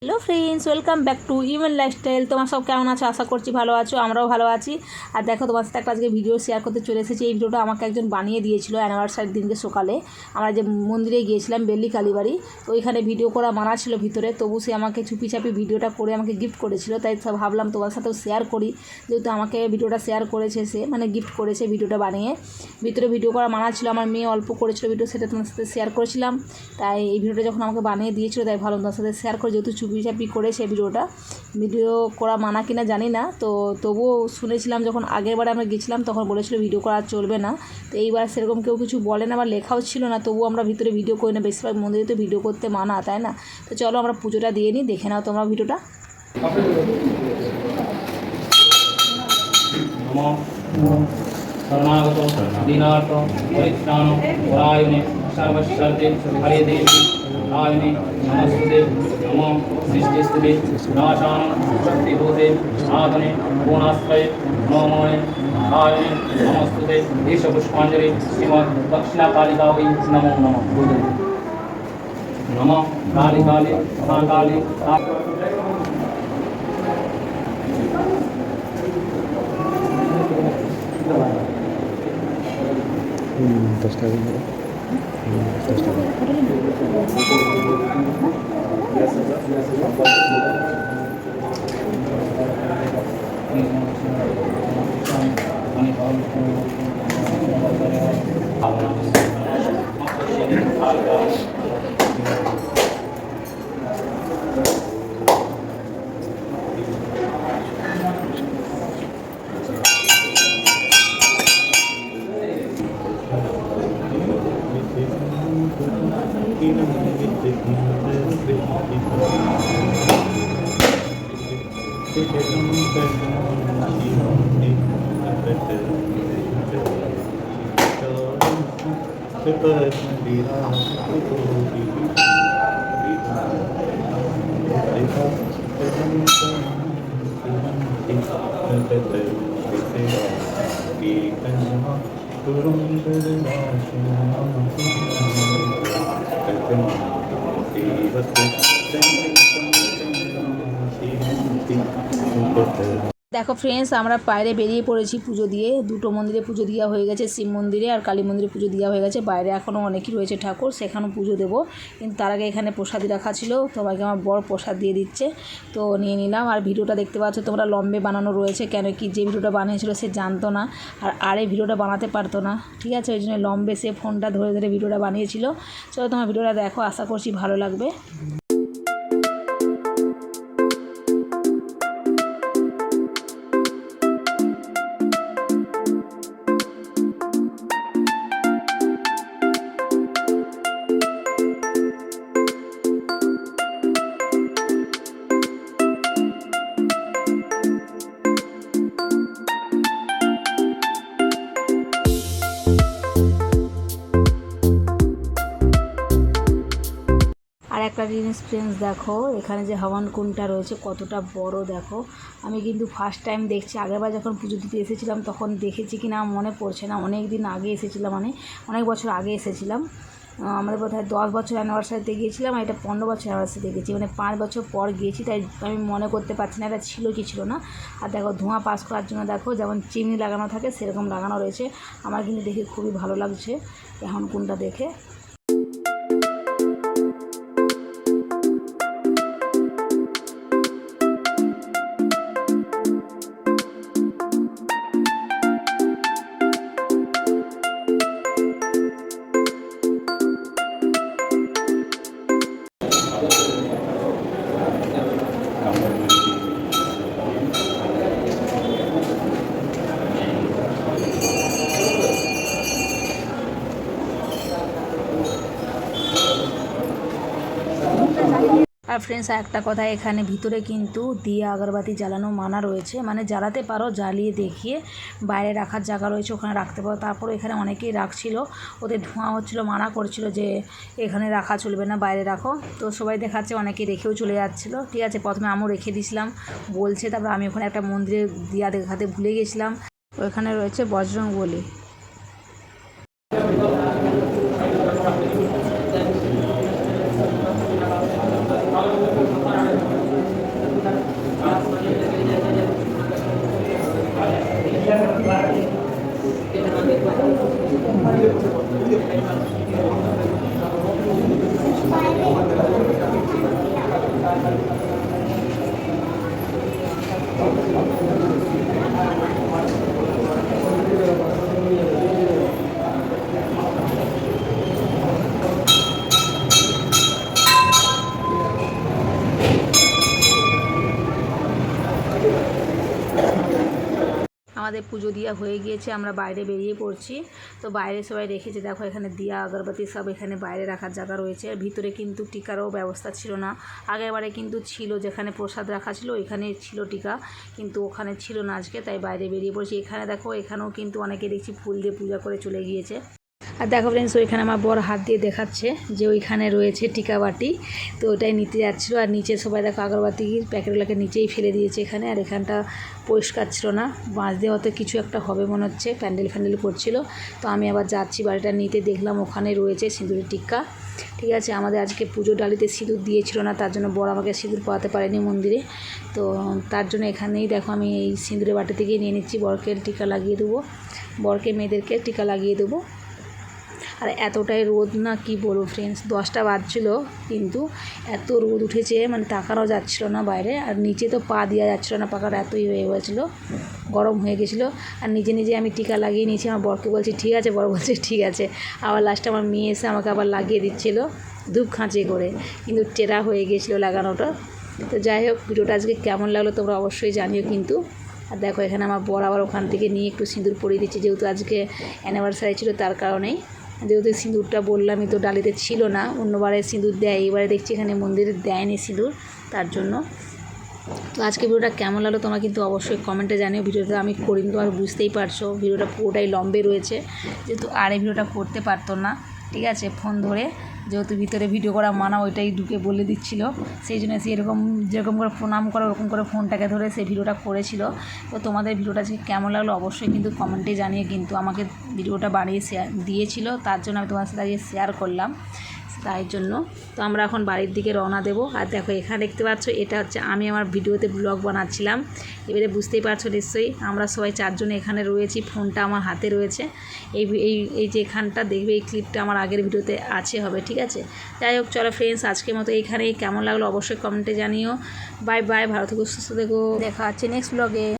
Hello friends, welcome back to Umen lifestyle. তোমার সব কেমন আছো? আশা করছি ভালো আছো, আমরাও ভালো আছি। আর দেখো, তোমার সাথে একটা আজকে ভিডিও শেয়ার করতে চলে এসেছি। এই ভিডিওটা আমাকে একজন বানিয়ে দিয়েছিল অ্যানিভার্সারির দিনকে সকালে। আমরা যে মন্দিরে গিয়েছিলাম বেল্লি কালীবাড়ি, তো ওইখানে ভিডিও করা মানা ছিল ভিতরে, তবু সে আমাকে চুপিচাপি ভিডিওটা করে আমাকে গিফট করেছিল। তাই ভাবলাম তোমার সাথেও শেয়ার করি, যেহেতু আমাকে ভিডিওটা শেয়ার করেছে, সে মানে গিফট করেছে ভিডিওটা বানিয়ে। ভিতরে ভিডিও করা মানা ছিল, আমার মেয়ে অল্প করেছিল ভিডিও, সেটা তোমার সাথে শেয়ার করেছিলাম। তাই এই ভিডিওটা যখন আমাকে বানিয়ে দিয়েছিল, তাই ভালো তোমার সাথে শেয়ার করে, যেহেতু চুপিচাপি করেছে ভিডিও করা মানা কিনা জানি না, তো তবুও শুনেছিলাম যখন আগেরবার আমরা গেছিলাম তখন বলেছিল ভিডিও করা চলবে না। তো এইবার সেরকম কেউ কিছু বলে না বা লেখাও ছিল না, তবুও আমরা ভিতরে ভিডিও করি না। বেশিরভাগ মন্দিরে তো ভিডিও করতে মানা, তাই না? তো চলো আমরা পুজোটা দিয়ে নিই, দেখে নাও তোমরা ভিডিওটা। शरणागतो दीनार्थ परित्राणो परायणे सर्वशक्ते हरे देवी नारायणे नमस्ते नमो सृष्टिस्थिते नाशानं शक्तिभूते साधने पूर्णाश्रये नमोने नारायणे नमस्ते देश पुष्पांजलि श्रीमद् दक्षिणाकालिका वै नमो नमः नमः काली काली महाकाली দেখো ফ্রেন্ডস, আমরা বাইরে বেরিয়ে পড়েছি পুজো দিয়ে। দুটো মন্দিরে পুজো দেওয়া হয়ে গেছে, শিব মন্দিরে আর কালী মন্দিরে পুজো দেওয়া হয়ে গেছে। বাইরে এখনও অনেকই রয়েছে ঠাকুর, সেখানেও পুজো দেবো। কিন্তু তার আগে এখানে প্রসাদি রাখা ছিল, তোমাকে আমার বড় প্রসাদ দিয়ে দিচ্ছে, তো নিয়ে নিলাম। আর ভিডিওটা দেখতে পাচ্ছ তোমরা, লম্বে বানানো রয়েছে, কেন কি যে ভিডিওটা বানিয়েছিল সে জানতো না, আর এই ভিডিওটা বানাতে পারতো না, ঠিক আছে? ওই জন্য লম্বে সে ফোনটা ধরে ধরে ভিডিওটা বানিয়েছিল। চলো তোমার ভিডিওটা দেখো, আশা করছি ভালো লাগবে। আর একটা জিনিস ফ্রেন্ডস, দেখো এখানে যে হবন কুণ্ডটা রয়েছে কতটা বড়, দেখো। আমি কিন্তু ফার্স্ট টাইম দেখছি, আগেরবার যখন পুজো দিতে এসেছিলাম তখন দেখেছি কি না মনে পড়ছে না, অনেক দিন আগে এসেছিলাম, মানে অনেক বছর আগে এসেছিলাম। আমাদের বোধহয় 10 বছর অ্যানিভার্সারিতে গিয়েছিলাম, আর এটা 15 বছর অ্যানিভার্সারিতে গেছি, মানে 5 বছর পর গিয়েছি, তাই আমি মনে করতে পারছি না এটা ছিল কি ছিল না। আর দেখো ধোঁয়া পাস করার জন্য দেখো যেমন চিমনি লাগানো থাকে সেরকম লাগানো রয়েছে। আমার কিন্তু দেখে খুবই ভালো লাগছে এখন কোনটা দেখে। আর ফ্রেন্ডস, একটা কথা, এখানে ভিতরে কিন্তু দিয়া আগরবাতি জ্বালানো মানা রয়েছে, মানে জ্বালাতে পারো, জ্বালিয়ে দেখিয়ে বাইরে রাখার জায়গা রয়েছে, ওখানে রাখতে পারো। তারপরে এখানে অনেকেই রাখছিল, ওদের ধোঁয়া হচ্ছিলো, মানা করছিল যে এখানে রাখা চলবে না, বাইরে রাখো। তো সবাই দেখাচ্ছে, অনেকে রেখেও চলে যাচ্ছিলো, ঠিক আছে। প্রথমে আমিও রেখে দিয়েছিলাম বলছে, তারপর আমি ওখানে একটা মন্দিরে দিয়া দেখাতে ভুলে গেছিলাম, ওখানে রয়েছে বজরংবলী। আমাদের পুজো দিয়া হয়ে গিয়েছে, আমরা বাইরে বেরিয়ে পড়ছি। তো বাইরে সবাই রেখেছে, দেখো এখানে দিয়া আগরবাতি সব এখানে বাইরে রাখার জায়গা রয়েছে। ভিতরে কিন্তু টিকারও ব্যবস্থা ছিল না, আগেরবারে কিন্তু ছিল, যেখানে প্রসাদ রাখা ছিল ওইখানে ছিল টিকা, কিন্তু ওখানে ছিল না আজকে, তাই বাইরে বেরিয়ে পড়ছি। এখানে দেখো, এখানেও কিন্তু অনেকে দেখছি ফুল দিয়ে পূজা করে চলে গিয়েছে। আর দেখো ফ্রেন্ডস, ওইখানে আমার বড় হাত দিয়ে দেখাচ্ছে যে ওইখানে রয়েছে টিকা বাটি, তো ওটাই নিতে যাচ্ছিলো। আর নিচে সবাই দেখো আগরবাতির প্যাকেটগুলোকে নিচেই ফেলে দিয়েছে এখানে। আর এখানটা পরিষ্কার ছিল না, বাঁশ দেওয়াতে কিছু একটা হবে মনে হচ্ছে, প্যান্ডেল করছিল। তো আমি আবার যাচ্ছি বাড়িটা নিতে, দেখলাম ওখানে রয়েছে সিঁদুরের টিক্কা। ঠিক আছে, আমাদের আজকে পুজো ডালিতে সিঁদুর দিয়েছিল না, তার জন্য বড় আমাকে সিঁদুর পরাতে পারেনি মন্দিরে। তো তার জন্য এখানেই দেখো আমি এই সিঁদুরের বাটি থেকে নিয়ে নিচ্ছি, বরকে টিকা লাগিয়ে দেবো, বরকে মেয়েদেরকে টিকা লাগিয়ে দেবো। আর এতটাই রোদ না, কি বলবো ফ্রেন্ডস, 10টা বাজছিল কিন্তু এত রোদ উঠেছে, মানে তাকানো যাচ্ছিল না বাইরে। আর নিচে তো পা দেওয়া যাচ্ছিল না, পাকাটা এতই হয়ে গেছিলো, গরম হয়ে গেছিলো। আর নিজে আমি টিকা লাগিয়ে নিয়েছি, আমার বরকে বলছি ঠিক আছে, বর বলছে ঠিক আছে। আবার লাস্টে আমার মেয়ে এসে আমাকে আবার লাগিয়ে দিচ্ছিলো ধূপ খাঁচে করে, কিন্তু টেরা হয়ে গেছিলো লাগানোটা। তো যাই হোক, ভিডিওটা আজকে কেমন লাগলো তোমরা অবশ্যই জানিও কিন্তু। আর দেখো এখানে আমার বর আবার ওখান থেকে নিয়ে একটু সিঁদুর পরিয়ে দিচ্ছি, যেহেতু আজকে অ্যানিভার্সারি ছিল তার কারণেই। যেহেতু সিঁদুরটা বললামই তো ডালিতে ছিল না, অন্যবারে সিঁদুর দেয়, এইবারে দেখছি এখানে মন্দিরে দেয়নি সিঁদুর, তার জন্য। তো আজকে ভিডিওটা কেমন লাগলো তোমরা কিন্তু অবশ্যই কমেন্টে জানিও। ভিডিওটা আমি করিনি, তো আর বুঝতেই পারছো ভিডিওটা পুরোটাই লম্বে রয়েছে, যেহেতু আর এই ভিডিওটা করতে পারতো না। ঠিক আছে, ফোন ধরে যেহেতু ভিতরে ভিডিও করা মানা, ওইটাই ঢুকে বলে দিচ্ছিল, সেই জন্য সে এরকম যেরকম করে প্রণাম করে ওরকম করে ফোনটাকে ধরে সেই ভিডিওটা করেছিল। তো তোমাদের ভিডিওটা আজকে কেমন লাগলো অবশ্যই কিন্তু কমেন্টে জানিয়ে, কিন্তু আমাকে ভিডিওটা বানিয়ে শেয়ার দিয়েছিল, তার জন্য আমি তোমার সাথে আজকে শেয়ার করলাম, তাই জন্য। তো আমরা এখন বাড়ির দিকে রওনা দেবো। আর দেখো এখানে দেখতে পাচ্ছ, এটা হচ্ছে আমি আমার ভিডিওতে ব্লগ বানাচ্ছিলাম, এবারে বুঝতেই পারছো নিশ্চয়ই। আমরা সবাই 4 জন এখানে রয়েছি, ফোনটা আমার হাতে রয়েছে। এই যে এখানটা দেখবে, এই ক্লিপটা আমার আগের ভিডিওতে হবে, ঠিক আছে। যাই হোক, চলো ফ্রেন্ডস, আজকের মতো এইখানেই, কেমন লাগলো অবশ্যই কমেন্টে জানিও। বাই বাই, ভালো থেকো, সুস্থ থেকো, দেখা হচ্ছে নেক্সট ব্লগে।